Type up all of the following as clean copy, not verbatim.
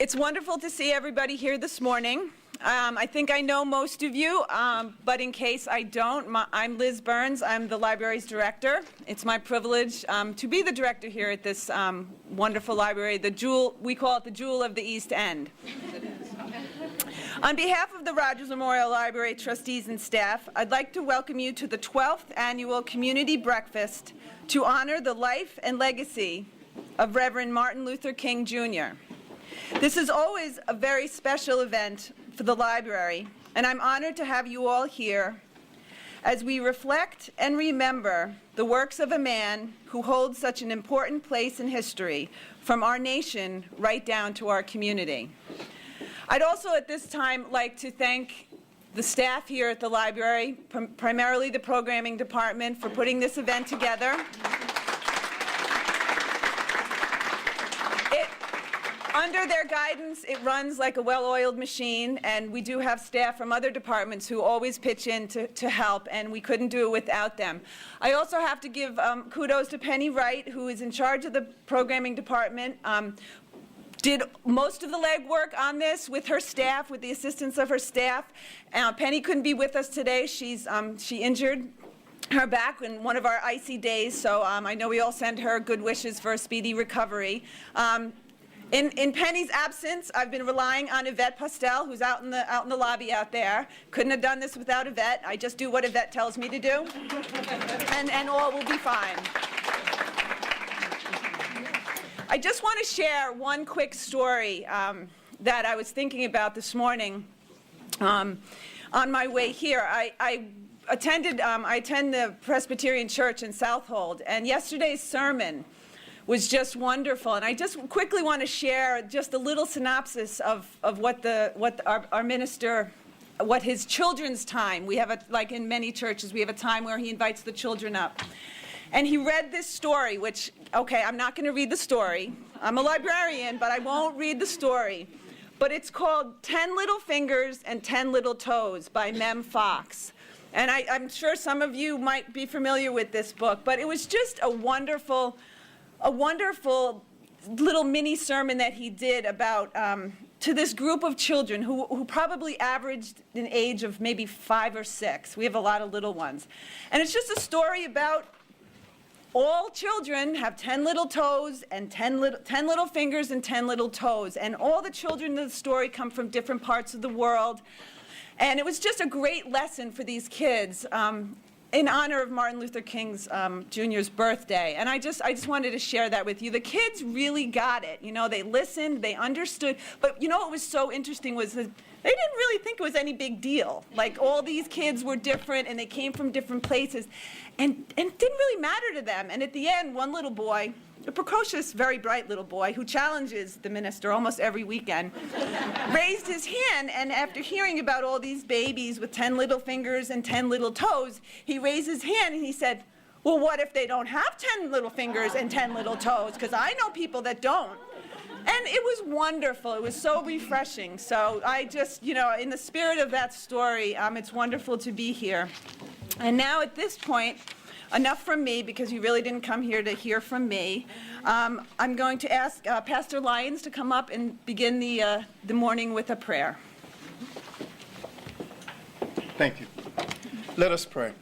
It's wonderful to see everybody here this morning. I think I know most of you, but in case I don't, I'm Liz Burns. I'm the library's director. It's my privilege to be the director here at this wonderful library, the jewel, we call it the Jewel of the East End. On behalf of the Rogers Memorial Library trustees and staff, I'd like to welcome you to the 12th Annual Community Breakfast to honor the life and legacy of Reverend Martin Luther King, Jr. This is always a very special event for the library, and I'm honored to have you all here as we reflect and remember the works of a man who holds such an important place in history, from our nation right down to our community. I'd also at this time like to thank the staff here at the library, primarily the programming department, for putting this event together. Under their guidance, it runs like a well-oiled machine, and we do have staff from other departments who always pitch in to help, and we couldn't do it without them. I also have to give kudos to Penny Wright, who is in charge of the programming department. Did most of the legwork on this with her staff, with the assistance of her staff. Penny couldn't be with us today. She injured her back in one of our icy days, so I know we all send her good wishes for a speedy recovery. In Penny's absence, I've been relying on Yvette Postel, who's out in the lobby out there. Couldn't have done this without Yvette. I just do what Yvette tells me to do, and all will be fine. I just want to share one quick story that I was thinking about this morning on my way here. I attend the Presbyterian Church in Southold, and yesterday's sermon was just wonderful, and I just quickly want to share just a little synopsis of what our minister, what his children's time. We have like in many churches, we have a time where he invites the children up, and he read this story. Which, okay, I'm not going to read the story. I'm a librarian, but I won't read the story. But it's called 10 Little Fingers and 10 Little Toes by Mem Fox. And I'm sure some of you might be familiar with this book, but it was just a wonderful little mini sermon that he did about to this group of children who probably averaged an age of maybe 5 or 6. We have a lot of little ones. And it's just a story about all children have 10 little toes and 10 little fingers and 10 little toes. And all the children in the story come from different parts of the world. And it was just a great lesson for these kids in honor of Martin Luther King's Jr.'s birthday. And I just wanted to share that with you. The kids really got it. You know, they listened, they understood. But you know what was so interesting was that they didn't really think it was any big deal. Like, all these kids were different, and they came from different places. And it didn't really matter to them. And at the end, one little boy, a precocious, very bright little boy who challenges the minister almost every weekend, raised his hand, and after hearing about all these babies with 10 little fingers and 10 little toes, he raised his hand and he said, well, what if they don't have 10 little fingers and 10 little toes? Because I know people that don't. And it was wonderful. It was so refreshing. So I just, you know, in the spirit of that story, it's wonderful to be here. And now at this point, enough from me, because you really didn't come here to hear from me. I'm going to ask Pastor Lyons to come up and begin the morning with a prayer. Thank you. Let us pray.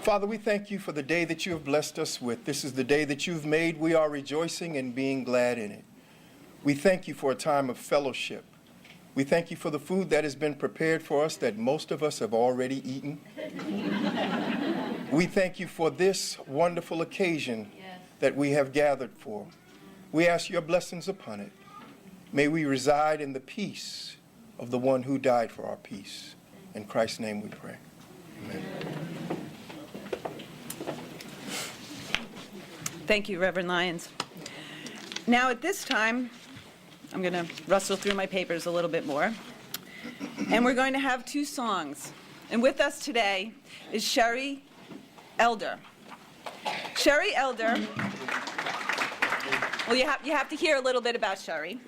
Father, we thank you for the day that you have blessed us with. This is the day that you've made. We are rejoicing and being glad in it. We thank you for a time of fellowship. We thank you for the food that has been prepared for us that most of us have already eaten. We thank you for this wonderful occasion that we have gathered for. We ask your blessings upon it. May we reside in the peace of the one who died for our peace. In Christ's name we pray. Amen. Thank you, Reverend Lyons. Now at this time, I'm going to rustle through my papers a little bit more. And we're going to have 2 songs. And with us today is Sherry Elder. Sherry Elder, well, you have to hear a little bit about Sherry.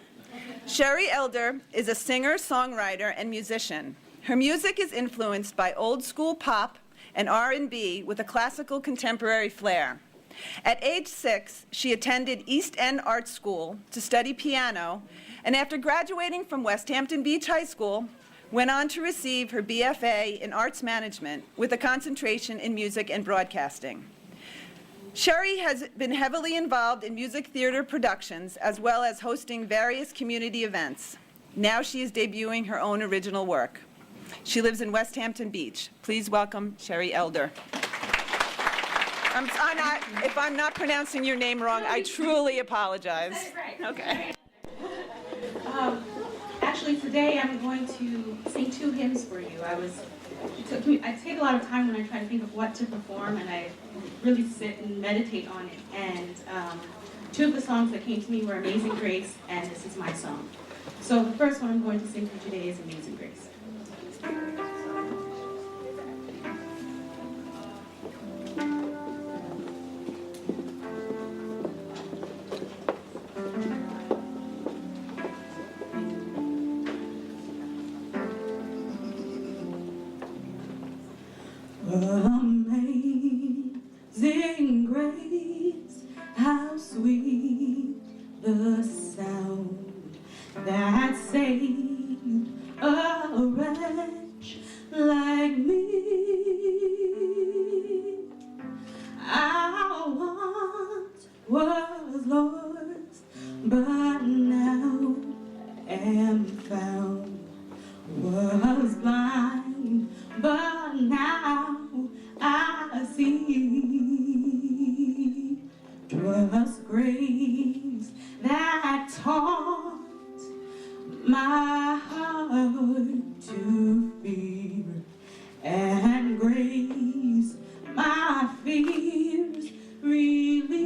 Sherry Elder is a singer, songwriter, and musician. Her music is influenced by old school pop and R&B with a classical contemporary flair. At age 6, she attended East End Art School to study piano and after graduating from West Hampton Beach High School, went on to receive her BFA in Arts Management with a concentration in music and broadcasting. Sherry has been heavily involved in music theater productions as well as hosting various community events. Now she is debuting her own original work. She lives in West Hampton Beach. Please welcome Sherry Elder. If I'm not pronouncing your name wrong, I truly apologize. That's right. Okay. Actually, today I'm going to sing 2 hymns for you. I take a lot of time when I try to think of what to perform, and I really sit and meditate on it. And 2 of the songs that came to me were Amazing Grace and This Is My Song. So the first one I'm going to sing for you today is Amazing Grace. Amazing grace, how sweet the sound that saved a wretch like me. I once was lost, but now am found. Was blind, but now I see. 'Twas grace that taught my heart to fear, and grace my fears relieved.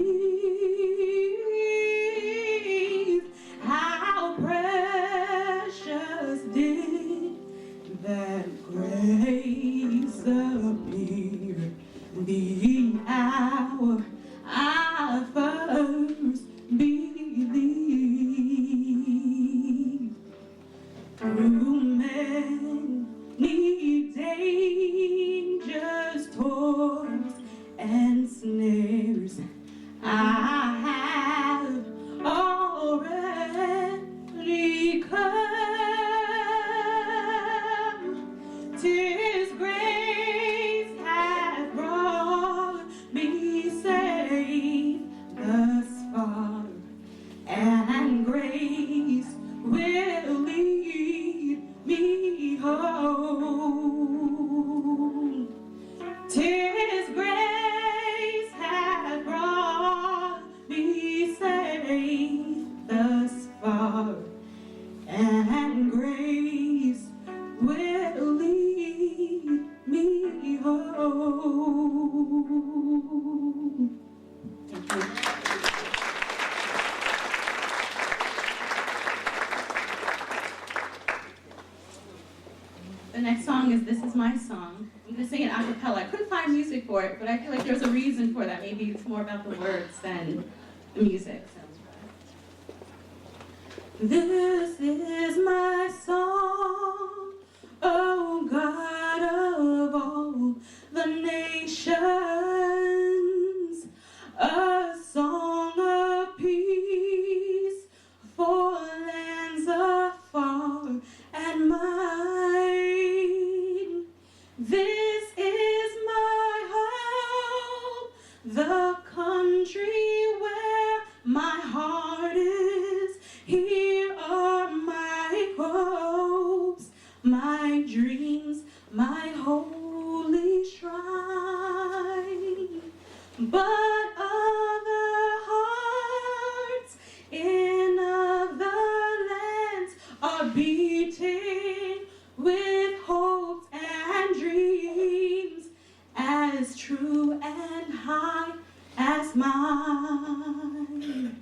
How precious did that grace appear the hour I first believed. Through many dangers, toils, and snares, I have already come. 'Tis grace hath brought me safe thus far, and grace will lead me home. 'Tis grace hath brought me safe thus far, and grace will lead me home. Thank you. The next song is This Is My Song. I'm going to sing it a cappella. I couldn't find music for it, but I feel like there's a reason for that. Maybe it's more about the words than the music. This is my song, O God of all the nations, a song of peace for lands afar and mine. This is my hope, the country where my heart is. Here are my hopes, my dreams, my holy shrine. But other hearts in other lands are beating with hopes and dreams as true and high as mine.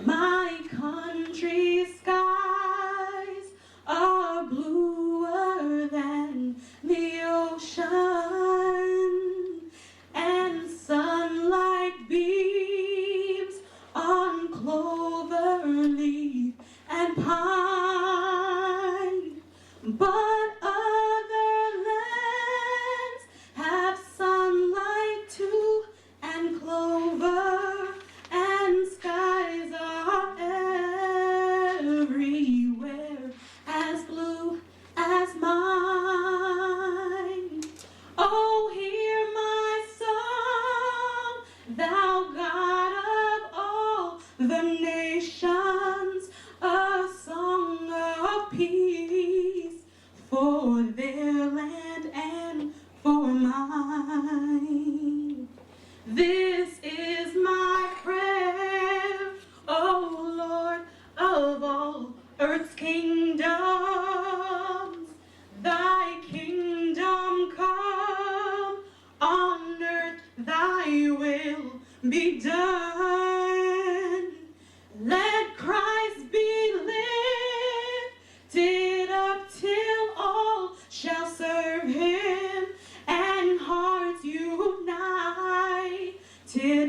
My country's skies are bluer than the ocean, and sunlight beams on clover leaf and pine. the nations a song of peace for their land and for mine. This is my prayer, O Lord of all earth's kingdoms. Thy kingdom come, on earth thy will be done. Let Christ be lifted up till all shall serve him, and hearts united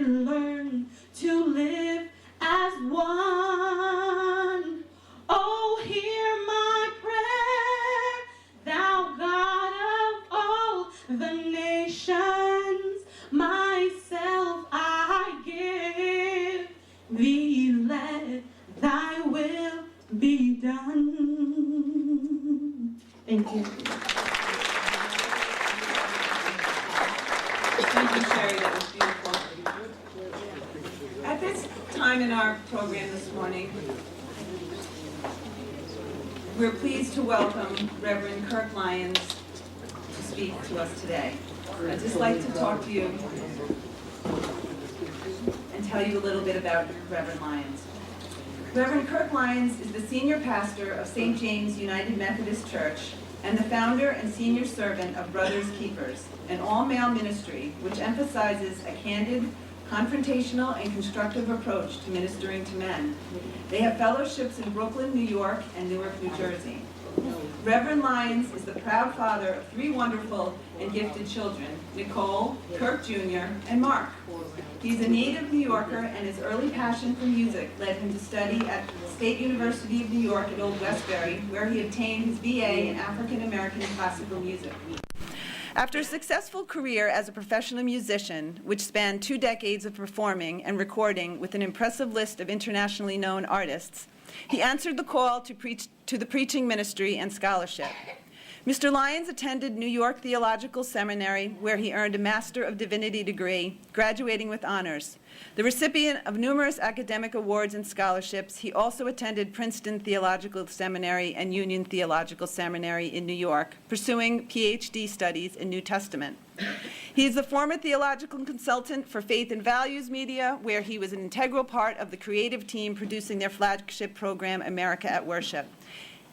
learn to live as one. Oh, hear my prayer, thou God of all the nations. Myself I give thee, let thy will be done. Thank you. Thank you, Sherry. That was beautiful. At this time in our program this morning, we're pleased to welcome Reverend Kirk Lyons to speak to us today. I'd just like to talk to you and tell you a little bit about Reverend Lyons. Reverend Kirk Lyons is the senior pastor of St. James United Methodist Church and the founder and senior servant of Brothers Keepers, an all-male ministry which emphasizes a candid, confrontational, and constructive approach to ministering to men. They have fellowships in Brooklyn, New York, and Newark, New Jersey. Reverend Lyons is the proud father of 3 wonderful and gifted children, Nicole, Kirk Jr., and Mark. He's a native New Yorker, and his early passion for music led him to study at State University of New York at Old Westbury, where he obtained his BA in African American classical music. After a successful career as a professional musician, which spanned 2 decades of performing and recording with an impressive list of internationally known artists, he answered the call to the preaching ministry and scholarship. Mr. Lyons attended New York Theological Seminary, where he earned a Master of Divinity degree, graduating with honors. The recipient of numerous academic awards and scholarships, he also attended Princeton Theological Seminary and Union Theological Seminary in New York, pursuing PhD studies in New Testament. He is the former theological consultant for Faith and Values Media, where he was an integral part of the creative team producing their flagship program, America at Worship.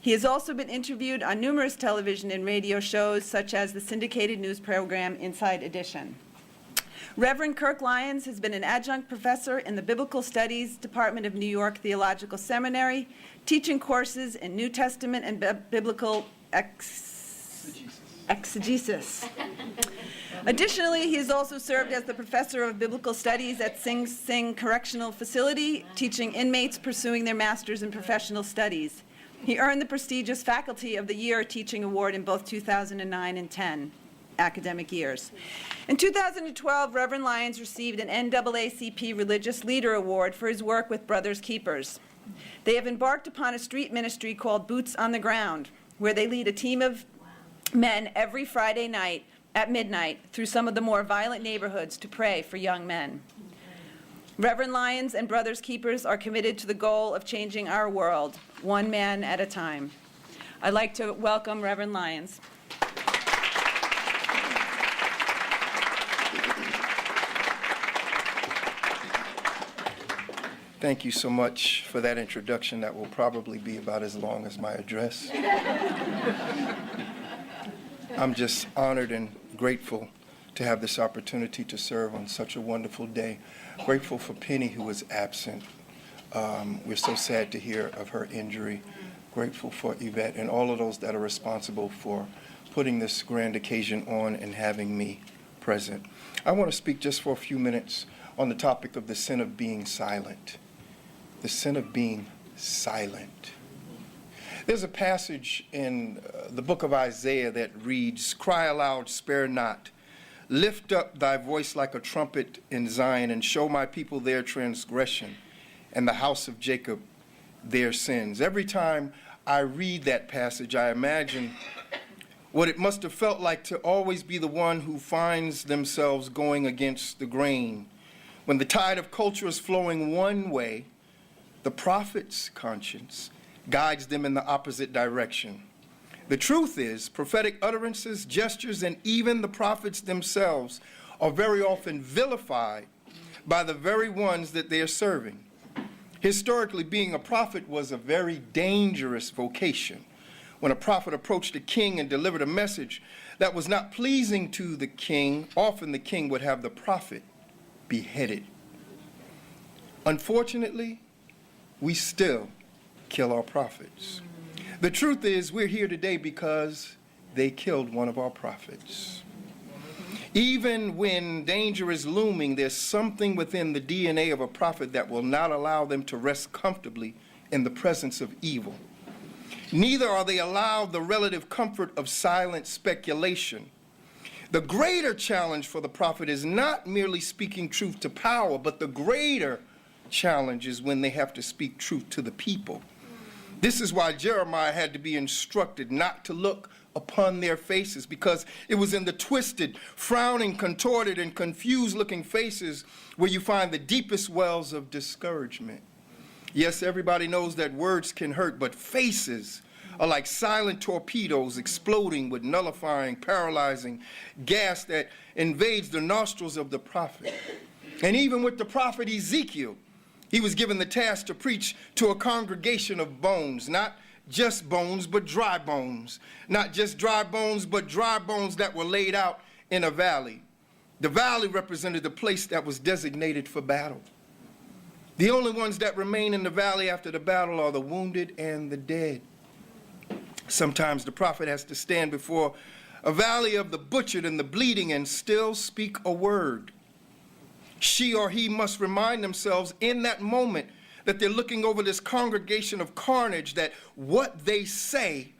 He has also been interviewed on numerous television and radio shows, such as the syndicated news program Inside Edition. Reverend Kirk Lyons has been an adjunct professor in the Biblical Studies Department of New York Theological Seminary, teaching courses in New Testament and biblical exegesis. Additionally, he has also served as the professor of biblical studies at Sing Sing Correctional Facility, teaching inmates pursuing their master's in professional studies. He earned the prestigious Faculty of the Year Teaching Award in both 2009 and 10 academic years. In 2012, Reverend Lyons received an NAACP Religious Leader Award for his work with Brothers Keepers. They have embarked upon a street ministry called Boots on the Ground, where they lead a team of men every Friday night at midnight through some of the more violent neighborhoods to pray for young men. Reverend Lyons and Brothers Keepers are committed to the goal of changing our world, one man at a time. I'd like to welcome Reverend Lyons. Thank you so much for that introduction. That will probably be about as long as my address. I'm just honored and grateful to have this opportunity to serve on such a wonderful day. Grateful for Penny, who was absent. We're so sad to hear of her injury. Grateful for Yvette and all of those that are responsible for putting this grand occasion on and having me present. I want to speak just for a few minutes on the topic of the sin of being silent. The sin of being silent. There's a passage in the book of Isaiah that reads, "Cry aloud, spare not. Lift up thy voice like a trumpet in Zion, and show my people their transgression, and the house of Jacob their sins." Every time I read that passage, I imagine what it must have felt like to always be the one who finds themselves going against the grain. When the tide of culture is flowing one way, The prophet's conscience guides them in the opposite direction. The truth is, prophetic utterances, gestures, and even the prophets themselves are very often vilified by the very ones that they are serving. Historically, being a prophet was a very dangerous vocation. When a prophet approached a king and delivered a message that was not pleasing to the king, often the king would have the prophet beheaded. Unfortunately, we still kill our prophets. The truth is, we're here today because they killed one of our prophets. Even when danger is looming, there's something within the DNA of a prophet that will not allow them to rest comfortably in the presence of evil. Neither are they allowed the relative comfort of silent speculation. The greater challenge for the prophet is not merely speaking truth to power, but the greater challenge is when they have to speak truth to the people. This is why Jeremiah had to be instructed not to look upon their faces, because it was in the twisted, frowning, contorted, and confused-looking faces where you find the deepest wells of discouragement. Yes, everybody knows that words can hurt, but faces are like silent torpedoes exploding with nullifying, paralyzing gas that invades the nostrils of the prophet. And even with the prophet Ezekiel, he was given the task to preach to a congregation of bones, not just bones, but dry bones. Not just dry bones, but dry bones that were laid out in a valley. The valley represented the place that was designated for battle. The only ones that remain in the valley after the battle are the wounded and the dead. Sometimes the prophet has to stand before a valley of the butchered and the bleeding and still speak a word. She or he must remind themselves in that moment that they're looking over this congregation of carnage, that what they say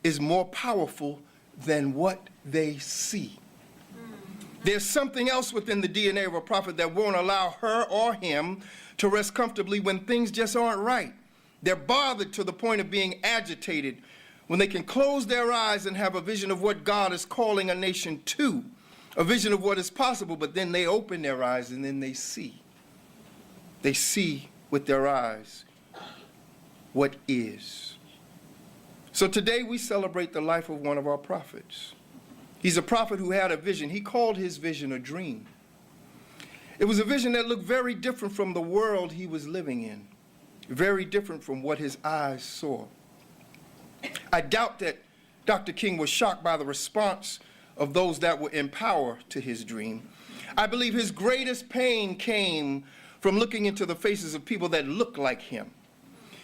is more powerful than what they see. There's something else within the DNA of a prophet that won't allow her or him to rest comfortably when things just aren't right. They're bothered to the point of being agitated when they can close their eyes and have a vision of what God is calling a nation to, a vision of what is possible, but then they open their eyes and then they see. They see with their eyes what is. So today we celebrate the life of one of our prophets. He's a prophet who had a vision. He called his vision a dream. It was a vision that looked very different from the world he was living in, very different from what his eyes saw. I doubt that Dr. King was shocked by the response of those that were in power to his dream. I believe his greatest pain came from looking into the faces of people that looked like him,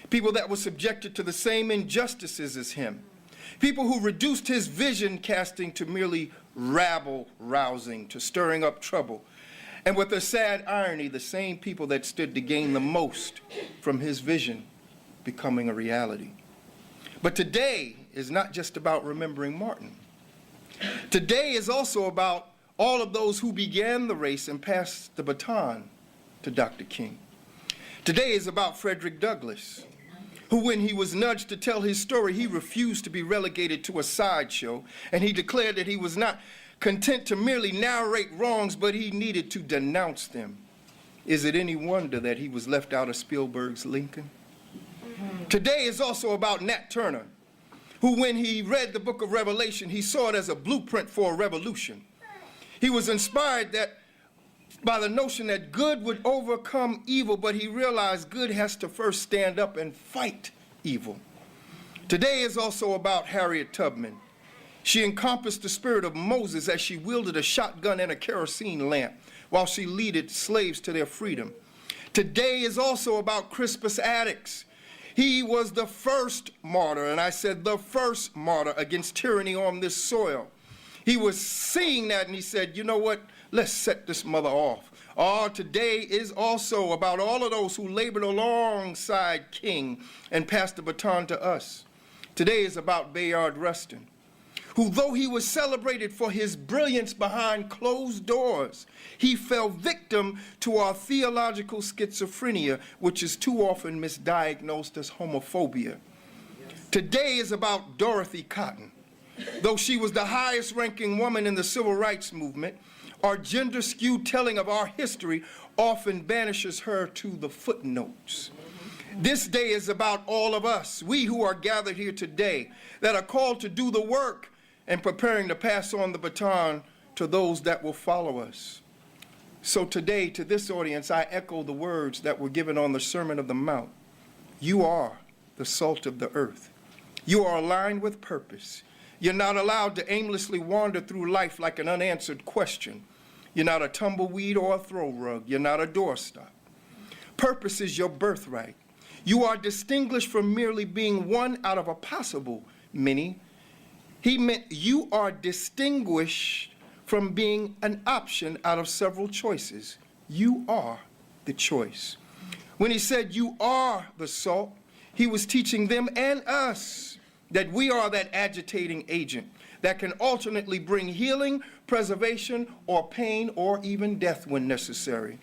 people that were subjected to the same injustices as him, people who reduced his vision casting to merely rabble-rousing, to stirring up trouble. And with a sad irony, the same people that stood to gain the most from his vision becoming a reality. But today is not just about remembering Martin. Today is also about all of those who began the race and passed the baton to Dr. King. Today is about Frederick Douglass, who, when he was nudged to tell his story, he refused to be relegated to a sideshow, and he declared that he was not content to merely narrate wrongs, but he needed to denounce them. Is it any wonder that he was left out of Spielberg's Lincoln? Today is also about Nat Turner, who, when he read the book of Revelation, he saw it as a blueprint for a revolution. He was inspired by the notion that good would overcome evil, but he realized good has to first stand up and fight evil. Today is also about Harriet Tubman. She encompassed the spirit of Moses as she wielded a shotgun and a kerosene lamp while she leaded slaves to their freedom. Today is also about Crispus Attucks. He was the first martyr, and I said the first martyr against tyranny on this soil. He was seeing that and he said, you know what, let's set this mother off. Today is also about all of those who labored alongside King and passed the baton to us. Today is about Bayard Rustin, who, though he was celebrated for his brilliance behind closed doors, he fell victim to our theological schizophrenia, which is too often misdiagnosed as homophobia. Today is about Dorothy Cotton. Though she was the highest-ranking woman in the civil rights movement, our gender-skewed telling of our history often banishes her to the footnotes. This day is about all of us, we who are gathered here today, that are called to do the work and preparing to pass on the baton to those that will follow us. So today, to this audience, I echo the words that were given on the Sermon of the Mount. You are the salt of the earth. You are aligned with purpose. You're not allowed to aimlessly wander through life like an unanswered question. You're not a tumbleweed or a throw rug. You're not a doorstop. Purpose is your birthright. You are distinguished from merely being one out of a possible many. He meant you are distinguished from being an option out of several choices. You are the choice. When he said you are the salt, he was teaching them and us that we are that agitating agent that can alternately bring healing, preservation, or pain, or even death when necessary.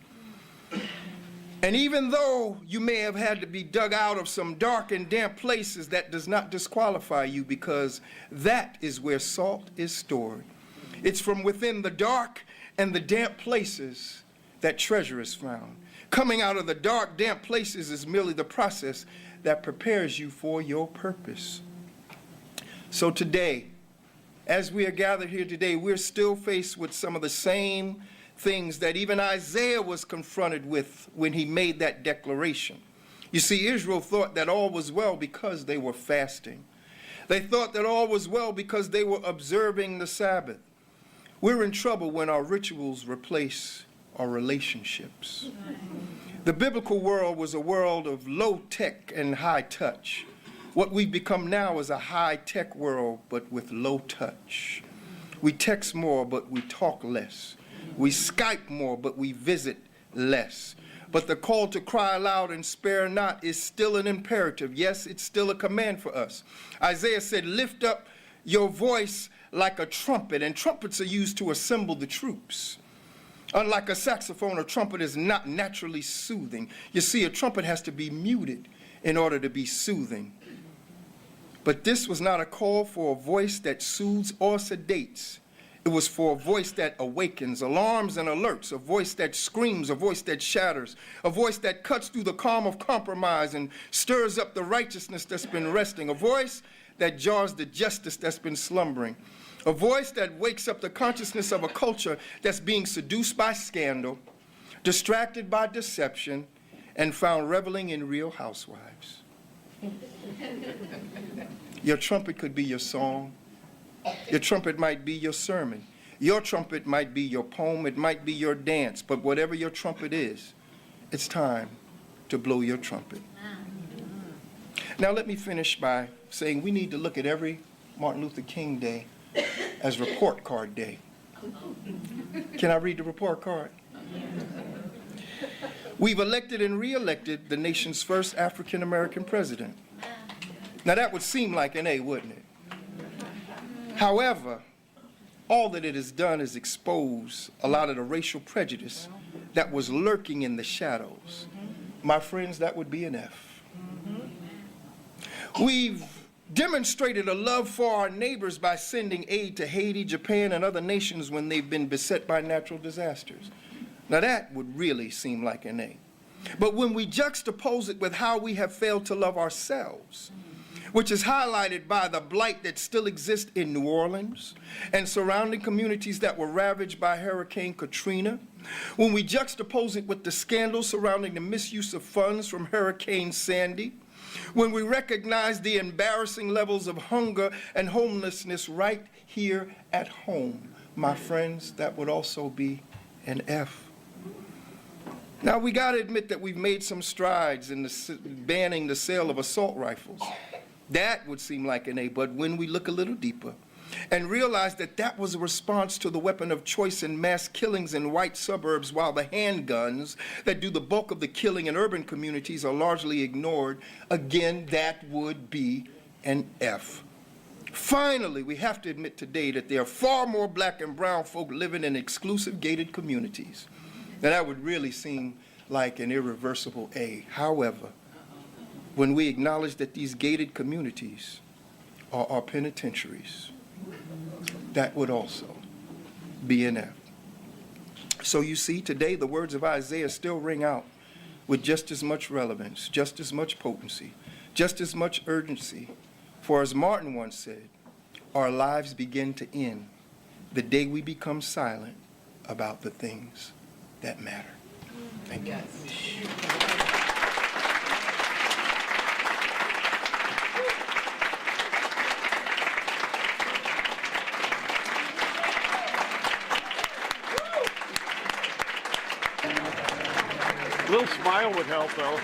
And even though you may have had to be dug out of some dark and damp places, that does not disqualify you, because that is where salt is stored. It's from within the dark and the damp places that treasure is found. Coming out of the dark, damp places is merely the process that prepares you for your purpose. So today, as we are gathered here today, we're still faced with some of the same things that even Isaiah was confronted with when he made that declaration. You see, Israel thought that all was well because they were fasting. They thought that all was well because they were observing the Sabbath. We're in trouble when our rituals replace our relationships. The biblical world was a world of low tech and high touch. What we've become now is a high-tech world, but with low touch. We text more, but we talk less. We Skype more, but we visit less. But the call to cry aloud and spare not is still an imperative. Yes, it's still a command for us. Isaiah said, lift up your voice like a trumpet, and trumpets are used to assemble the troops. Unlike a saxophone, a trumpet is not naturally soothing. You see, a trumpet has to be muted in order to be soothing. But this was not a call for a voice that soothes or sedates. It was for a voice that awakens, alarms and alerts, a voice that screams, a voice that shatters, a voice that cuts through the calm of compromise and stirs up the righteousness that's been resting, a voice that jars the justice that's been slumbering, a voice that wakes up the consciousness of a culture that's being seduced by scandal, distracted by deception, and found reveling in Real Housewives. Your trumpet could be your song. Your trumpet might be your sermon. Your trumpet might be your poem. It might be your dance. But whatever your trumpet is, it's time to blow your trumpet. Now let me finish by saying we need to look at every Martin Luther King Day as report card day. Can I read the report card? We've elected and re-elected the nation's first African American president. Now that would seem like an A, wouldn't it? However, all that it has done is expose a lot of the racial prejudice that was lurking in the shadows. My friends, that would be an F. We've demonstrated a love for our neighbors by sending aid to Haiti, Japan, and other nations when they've been beset by natural disasters. Now that would really seem like an A. But when we juxtapose it with how we have failed to love ourselves, which is highlighted by the blight that still exists in New Orleans and surrounding communities that were ravaged by Hurricane Katrina, when we juxtapose it with the scandal surrounding the misuse of funds from Hurricane Sandy, when we recognize the embarrassing levels of hunger and homelessness right here at home, my friends, that would also be an F. Now, we got to admit that we've made some strides in banning the sale of assault rifles. That would seem like an A, but when we look a little deeper and realize that that was a response to the weapon of choice in mass killings in white suburbs, while the handguns that do the bulk of the killing in urban communities are largely ignored, again, that would be an F. Finally, we have to admit today that there are far more black and brown folk living in exclusive gated communities. Now, that would really seem like an irreversible A. However, when we acknowledge that these gated communities are our penitentiaries, that would also be an F. So you see, today the words of Isaiah still ring out with just as much relevance, just as much potency, just as much urgency. For as Martin once said, our lives begin to end the day we become silent about the things that matter. Thank you. A little smile would help, though.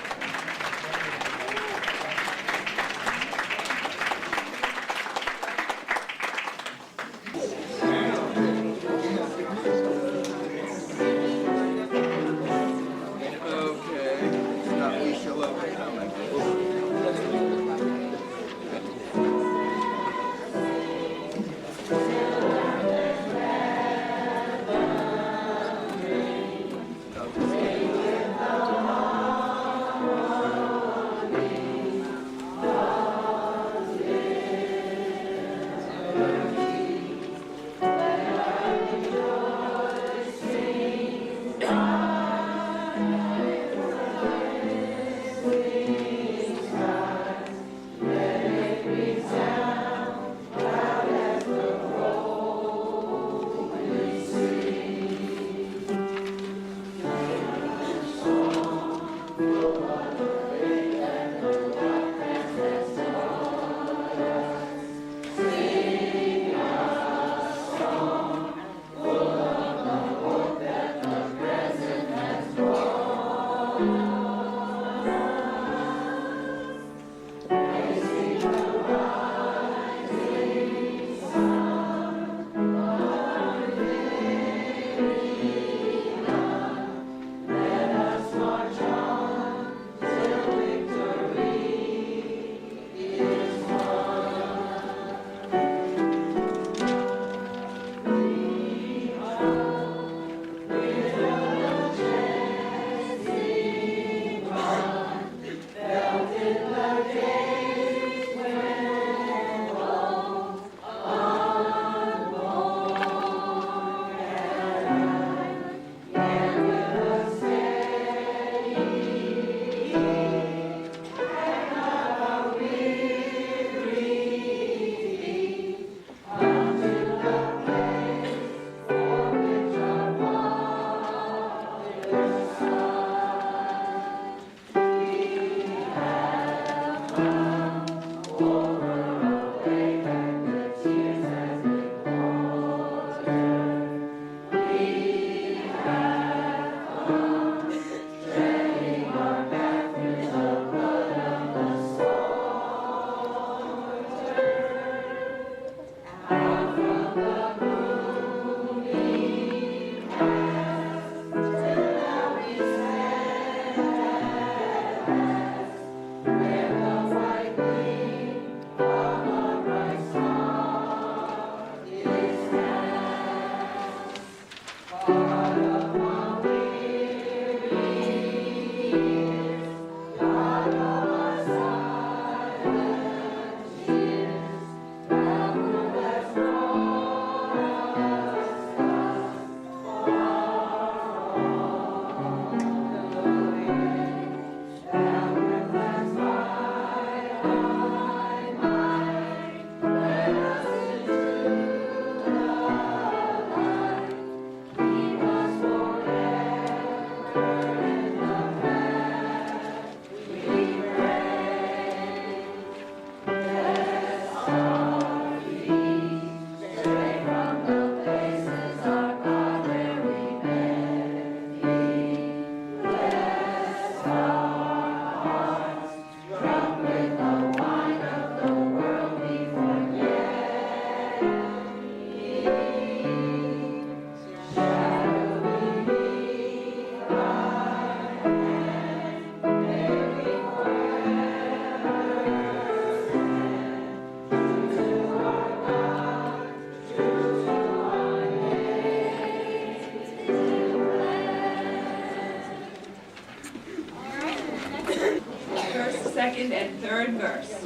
second, and third verse.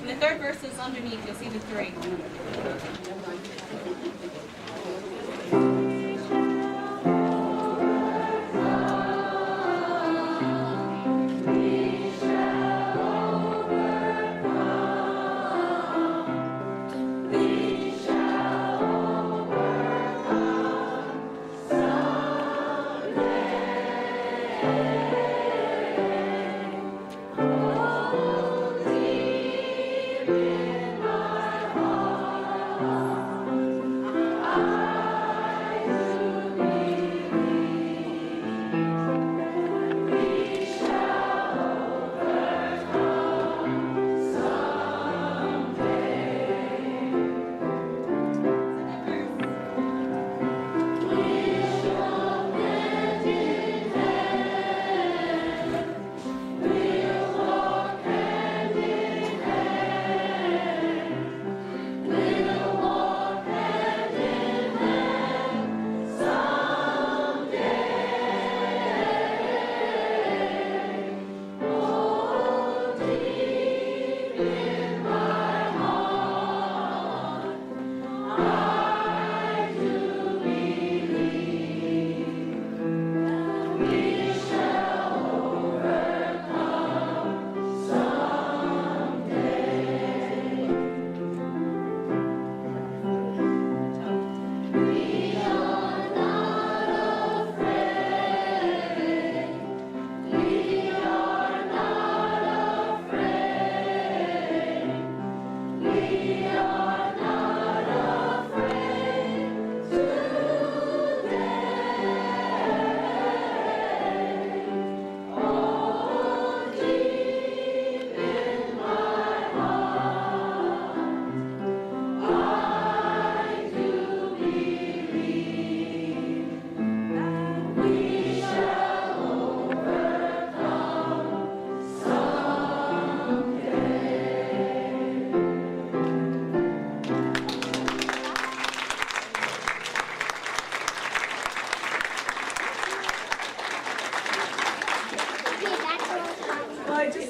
And the third verse is underneath. You'll see the three.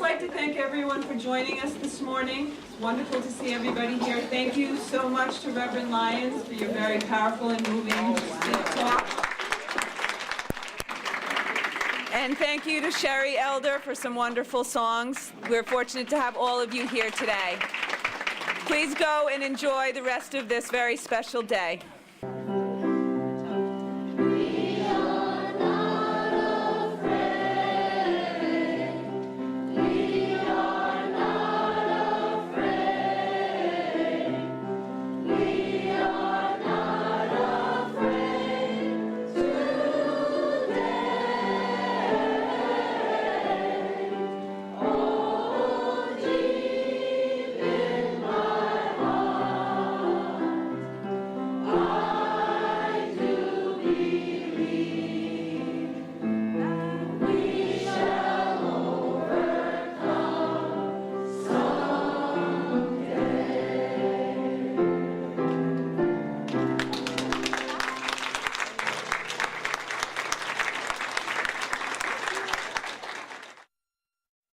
like to thank everyone for joining us this morning. It's wonderful to see everybody here. Thank you so much to Reverend Lyons for your very powerful and moving talk. And thank you to Sherry Elder for some wonderful songs. We're fortunate to have all of you here today. Please go and enjoy the rest of this very special day.